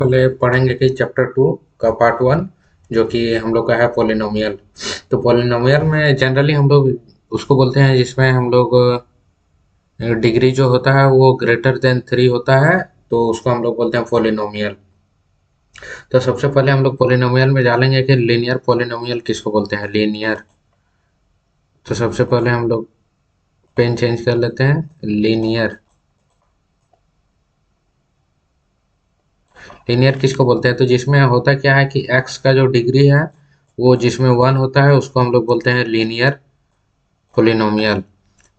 पहले पढ़ेंगे कि चैप्टर 2 का पार्ट 1 जो कि हम लोग का है पॉलिनोमियल। तो पॉलिनोमियल में जनरली हम लोग उसको बोलते हैं जिसमें हम लोग डिग्री जो होता है वो ग्रेटर देन 3 होता है, तो उसको हम लोग बोलते हैं पॉलिनोमियल। तो सबसे पहले हम लोग पॉलिनोमियल में जानेंगे कि लीनियर पॉलिनोमियल किसको बोलते हैं, लीनियर। तो सबसे पहले हम लोग पेन चेंज कर लेते हैं, लीनियर। लीनियर किसको बोलते हैं, तो जिसमें होता क्या है कि एक्स का जो डिग्री है वो जिसमें 1 होता है उसको हम लोग बोलते हैं लीनियर पॉलिनोमियल।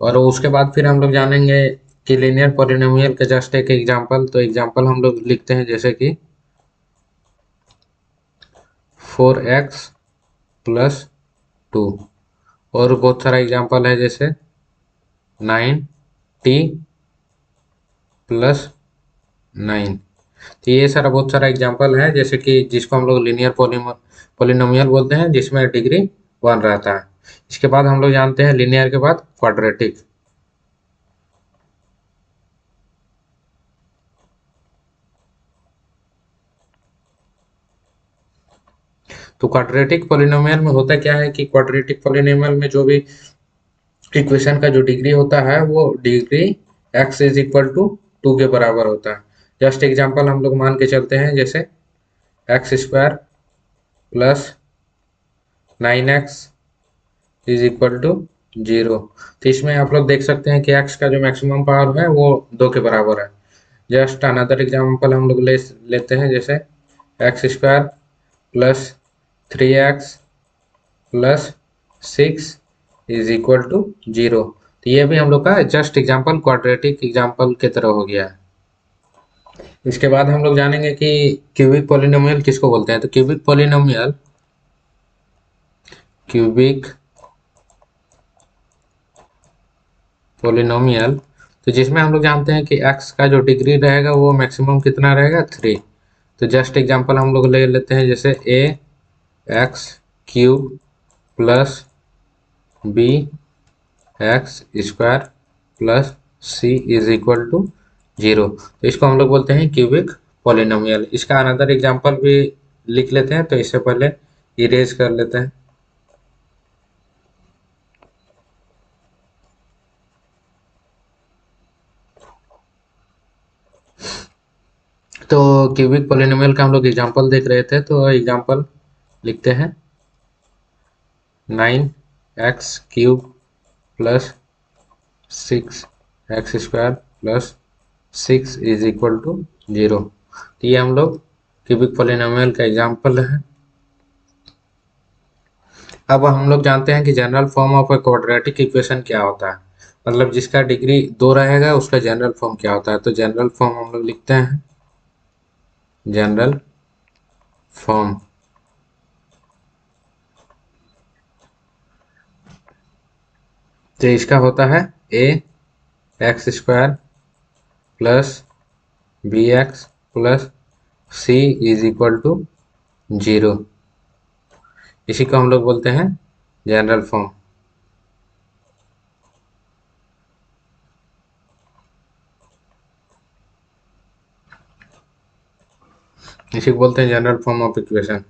और उसके बाद फिर हम लोग जानेंगे कि लीनियर पॉलिनोमियल का जस्ट एक एग्जांपल। तो एग्जांपल हम लोग लिखते हैं जैसे कि 4x प्लस 2। और बहुत सारा एग्जांपल है जैसे 9t प्लस 9। तो ये सारा बहुत सारा एग्जांपल है जैसे कि जिसको हम लोग लीनियर पॉलिनोमियल बोलते हैं जिसमें डिग्री 1 रहता है। इसके बाद हम लोग जानते हैं लीनियर के बाद क्वाड्रेटिक। तो क्वाड्रेटिक पॉलिनोमियल में होता क्या है कि क्वाड्रेटिक पॉलिनोमियल में जो भी इक्वेशन का जो डिग्री होता है वो degree x is equal to 2 के बराबर होता है। जस्ट एग्जांपल हम लोग मान के चलते हैं जैसे x square plus 9x is equal to 0। तो इसमें आप लोग देख सकते हैं कि x का जो मैक्सिमम पावर है वो 2 के बराबर है। जस्ट अनदर एग्जांपल हम लोग लेते हैं जैसे x square plus 3x plus 6 is equal to 0। तो ये भी हम लोग का जस्ट एग्जांपल क्वाड्रेटिक एग्जांपल की तरह हो गया है। इसके बाद हम लोग जानेंगे कि क्यूबिक पॉलिनोमियल किसको बोलते हैं। तो क्यूबिक पॉलिनोमियल तो जिसमें हम लोग जानते हैं कि x का जो डिग्री रहेगा वो मैक्सिमम कितना रहेगा, 3। तो जस्ट एग्जांपल हम लोग ले लेते हैं जैसे a x cube plus b x square plus c is equal to 0। तो इसको हम लोग बोलते हैं क्यूबिक पॉलिनोमियल। इसका अनदर एग्जांपल भी लिख लेते हैं, तो इससे पहले इरेज कर लेते हैं। तो क्यूबिक पॉलिनोमियल का हम लोग एग्जांपल देख रहे थे, तो एग्जांपल लिखते हैं 9x cube plus 6x square plus 6 is equal to 0। तो ये हम लोग क्यूबिक पॉलिनोमियल का एग्जांपल है। अब हम लोग जानते हैं कि general form of a quadratic equation क्या होता है, मतलब जिसका डिग्री 2 रहेगा उसका जनरल फॉर्म क्या होता है। तो जनरल फॉर्म हम लोग लिखते हैं, जनरल फॉर्म। तो इसका होता है a x square plus b x plus c is equal to 0। इसी को हम लोग बोलते हैं जनरल फॉर्म। इसी को बोलते हैं जनरल फॉर्म ऑफ इक्वेशन।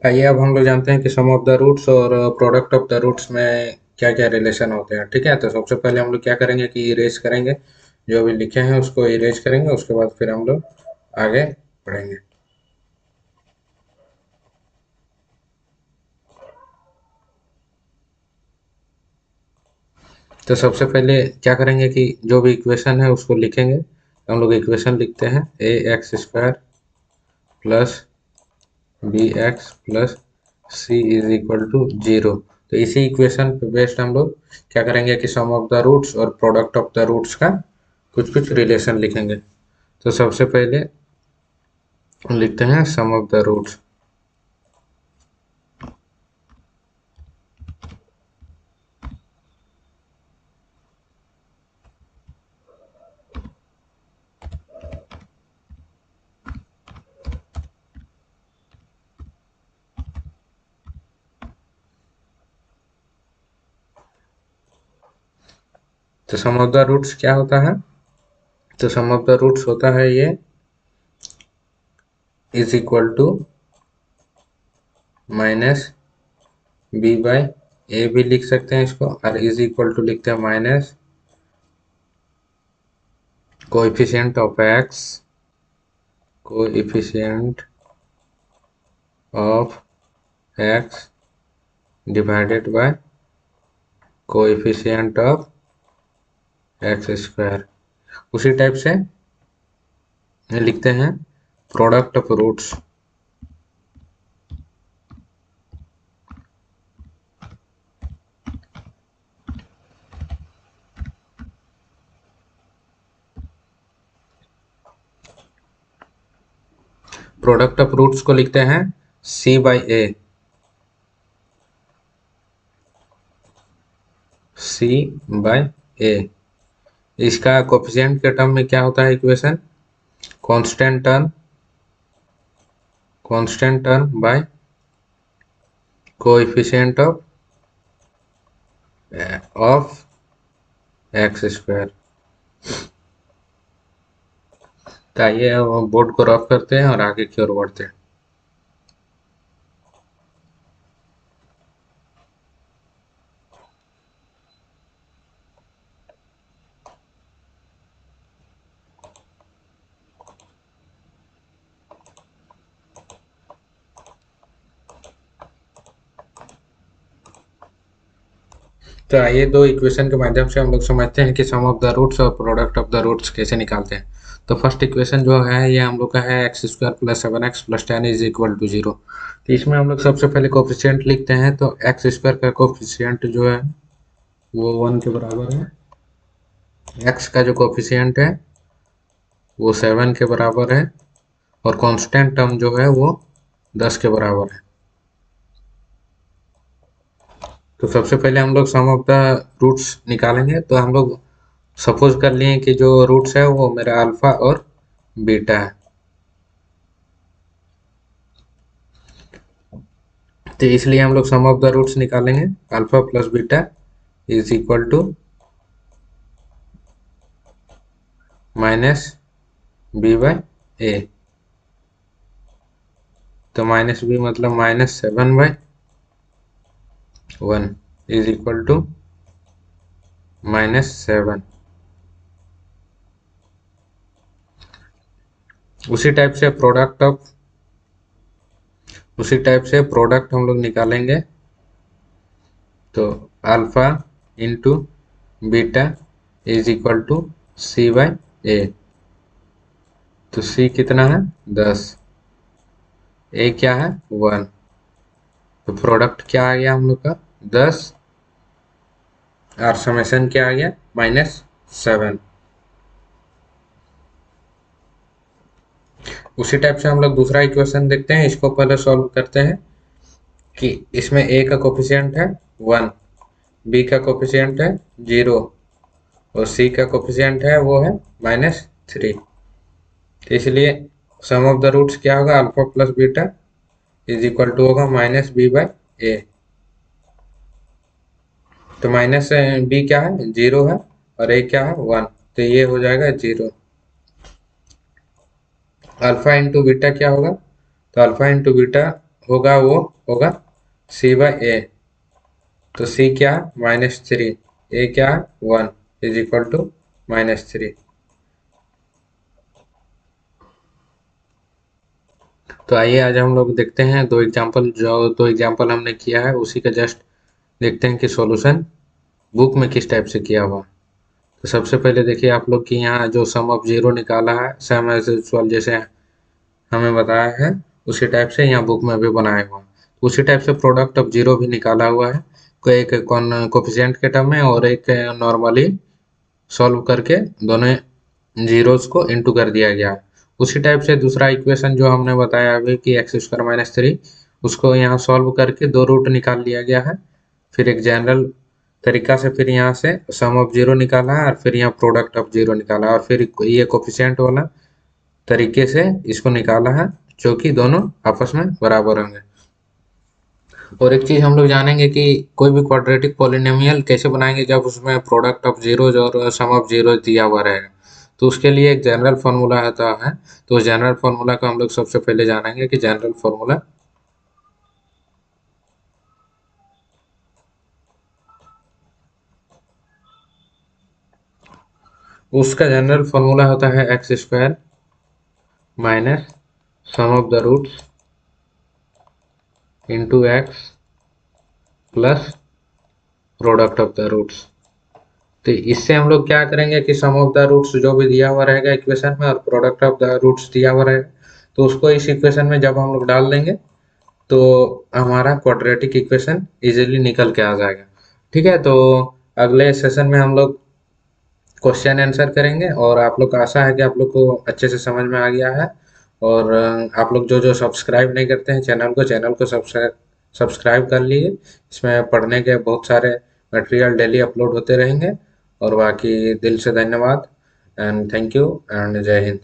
आइए अब हम लोग जानते हैं कि सम ऑफ द रूट्स और प्रोडक्ट ऑफ द रूट्स में क्या क्या रिलेशन होते हैं। ठीक है, तो सबसे पहले हम लोग क्या करेंगे कि इरेज करेंगे, जो भी लिखे हैं उसको इरेज करेंगे, उसके बाद फिर हम लोग आगे बढ़ेंगे। तो सबसे पहले क्या करेंगे कि जो भी इक्वेशन है उसको लिखेंगे। हम लोग इक्वेशन लिखते हैं a x square plus b x plus c is equal to 0। तो इसी इक्वेशन पे बेस्ड हम लोग क्या करेंगे कि सम ऑफ द रूट्स और प्रोडक्ट ऑफ द रूट्स का कुछ कुछ रिलेशन लिखेंगे। तो सबसे पहले लिखते हैं सम ऑफ द रूट्स। तो सम ऑफ द रूट्स क्या होता है, तो सम ऑफ द रूट्स होता है ये is equal to minus b by a भी लिख सकते हैं इसको, और इज इक्वल टू लिखते हैं minus coefficient of x, coefficient of x divided by coefficient of x square. उसी टाइप से लिखते हैं product of roots. Product of roots को लिखते हैं सी बाई ए, सी बाई ए। इसका कोफिशिएंट के टर्म में क्या होता है equation, constant term by coefficient of x square. तो आइए बोर्ड को रफ करते हैं और आगे की ओर बढ़ते हैं। तो आइए दो इक्वेशन के माध्यम से हम लोग समझते हैं कि सम ऑफ द रूट्स और प्रोडक्ट ऑफ द रूट्स कैसे निकालते हैं। तो फर्स्ट इक्वेशन जो है ये हम लोग का है x square plus 7x plus 10 is equal to 0। तो इसमें हम लोग सबसे पहले कोफिशिएंट लिखते हैं। तो एक्स स्क्वायर का कोफिशिएंट जो है वो 1 के बराबर है, एक्स का जो कोफिशिएंट है वो 7 के बराबर है, और कांस्टेंट टर्म जो है वो 10 के बराबर है। तो सबसे पहले हम लोग सम ऑफ द रूट्स निकालेंगे। तो हम लोग सपोज कर लिए कि जो रूट्स है वो मेरा अल्फा और बीटा है। तो इसलिए हम लोग सम ऑफ द रूट्स निकालेंगे, alpha plus beta is equal to minus b by a. तो माइनस बी मतलब माइनस 7/1 इज इक्वल टू -7। उसी टाइप से प्रोडक्ट हम लोग निकालेंगे। तो alpha into beta is equal to c by a. तो सी कितना है 10, ए क्या है 1। तो प्रोडक्ट क्या आ गया हम लोग का 10, और समेशन क्या आ गया -7। उसी टाइप से हम लोग दूसरा इक्वेशन देखते हैं, इसको पहले सॉल्व करते हैं कि इसमें ए का कोफिशिएंट है 1, बी का कोफिशिएंट है 0 और सी का कोफिशिएंट है वो है -3। तो इसलिए सम ऑफ द रूट्स क्या होगा, alpha plus beta is equal to होगा माइनस बी बाई ए। तो माइनस बी क्या है 0 है और ए क्या है 1, तो ये हो जाएगा 0। अल्फा इंटू बीटा क्या होगा, तो अल्फा इंटू बीटा होगा वो होगा सी बाई ए। तो सी क्या है -3, ए क्या है 1 इज इक्वल टू -3। तो आइए आज हम लोग देखते हैं दो एग्जांपल, जो दो एग्जांपल हमने किया है उसी का जस्ट देखते हैं कि सॉल्यूशन बुक में किस टाइप से किया हुआ। तो सबसे पहले देखिए आप लोग कि यहाँ जो सम ऑफ जीरो निकाला है सेम एज यूजुअल जैसे हमें बताया है उसी टाइप से यहाँ बुक में भी बनाया हुआ। उसी टाइप से प्रोडक्ट ऑफ जीरो भी निकाला हुआ है, कोई एक कोफिशिएंट के टर्म में और एक नॉर्मली सॉल्व करके दोनों जीरोस को इनटू कर दिया गया है। उसी टाइप से दूसरा इक्वेशन जो हमने बताया अभी कि एक्स स्क्वायर माइनस 3, उसको यहाँ सॉल्व करके दो रूट निकाल लिया गया है। फिर एक जनरल तरीका से फिर यहाँ से सम ऑफ जीरो निकाला है और फिर यहाँ प्रोडक्ट ऑफ जीरो निकाला है, और फिर ये कोफिशिएंट वाला तरीके से इसको निकाला है जो कि दोनों आपस में बराबर होंगे। और एक चीज हम लोग जानेंगे कि कोई भी क्वाड्रेटिक पॉलिनोमियल कैसे बनाएंगे जब उसमें प्रोडक्ट ऑफ जीरोज और सम ऑफ जीरोज दिया हुआ रहेगा। तो उसके लिए एक जनरल फार्मूला होता है। तो जनरल फार्मूला को हम लोग सबसे पहले जानेंगे कि जनरल फार्मूला, उसका जनरल फार्मूला होता है x square minus sum of the roots into x plus product of the roots. तो इससे हम लोग क्या करेंगे कि सम ऑफ द रूट्स जो भी दिया हुआ रहेगा इक्वेशन में और प्रोडक्ट ऑफ द रूट्स दिया हुआ रहेगा, तो उसको इस इक्वेशन में जब हम लोग डाल देंगे तो हमारा क्वाड्रेटिक इक्वेशन इजीली निकल के आ जाएगा। ठीक है, तो अगले सेशन में हम लोग क्वेश्चन आंसर करेंगे और आप लोग का आशा है कि आप लोग को अच्छे से समझ में आ गया है। और आप लोग जो जो सब्सक्राइब नहीं करते हैं चैनल को सब्सक्राइब कर लीजिए। इसमें पढ़ने के बहुत सारे मटेरियल डेली अपलोड होते रहेंगे। और बाकी दिल से धन्यवाद एंड थैंक यू एंड जय हिंद।